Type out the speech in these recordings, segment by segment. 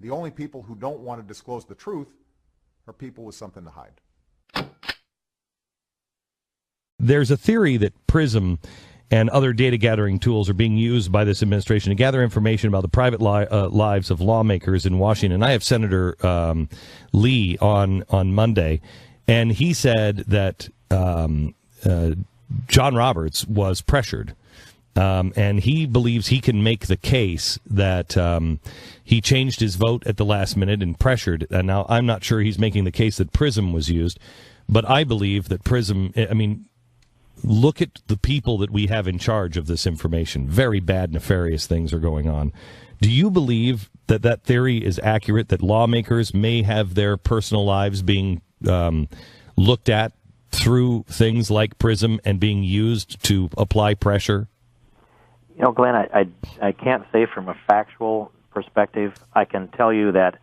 The only people who don't want to disclose the truth are people with something to hide. There's a theory that PRISM and other data gathering tools are being used by this administration to gather information about the private lives of lawmakers in Washington. I have Senator Lee on Monday, and he said that John Roberts was pressured. And he believes he can make the case that he changed his vote at the last minute and pressured. And now I'm not sure he's making the case that PRISM was used, but I believe that PRISM, I mean, look at the people that we have in charge of this information. Very bad, nefarious things are going on. Do you believe that that theory is accurate, that lawmakers may have their personal lives being looked at through things like PRISM and being used to apply pressure? You know, Glenn, I can't say from a factual perspective. I can tell you that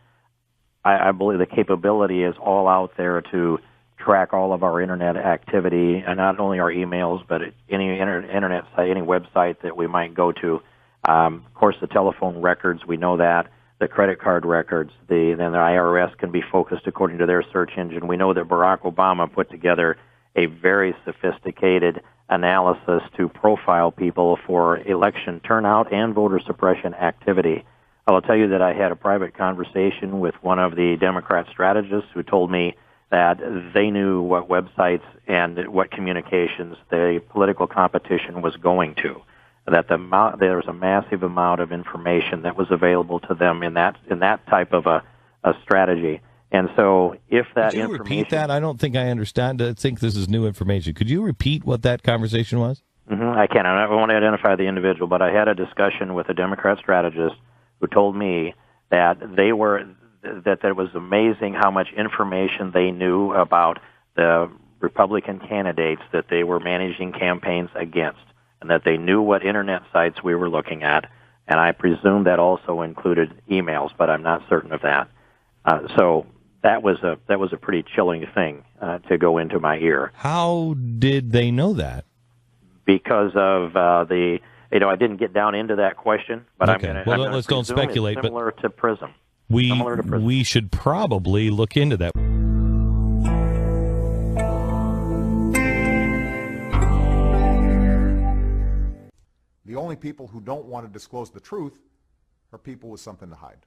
I believe the capability is all out there to track all of our internet activity, and not only our emails, but any internet site, any website that we might go to. Of course, the telephone records, we know that. The credit card records, then the IRS can be focused according to their search engine. We know that Barack Obama put together a very sophisticated analysis to profile people for election turnout and voter suppression activity. I will tell you that I had a private conversation with one of the Democrat strategists who told me that they knew what websites and what communications the political competition was going to, that there was a massive amount of information that was available to them in that type of a strategy. And so if that information... Could you repeat that? I don't think I understand. I think this is new information. Could you repeat what that conversation was? I can. I won't identify the individual, but I had a discussion with a Democrat strategist who told me that that it was amazing how much information they knew about the Republican candidates that they were managing campaigns against, and that they knew what internet sites we were looking at. And I presume that also included emails, but I'm not certain of that. So that was a pretty chilling thing to go into my ear. How did they know that? Because of I didn't get down into that question, but okay. Let's don't speculate. Similar to PRISM. We should probably look into that. The only people who don't want to disclose the truth are people with something to hide.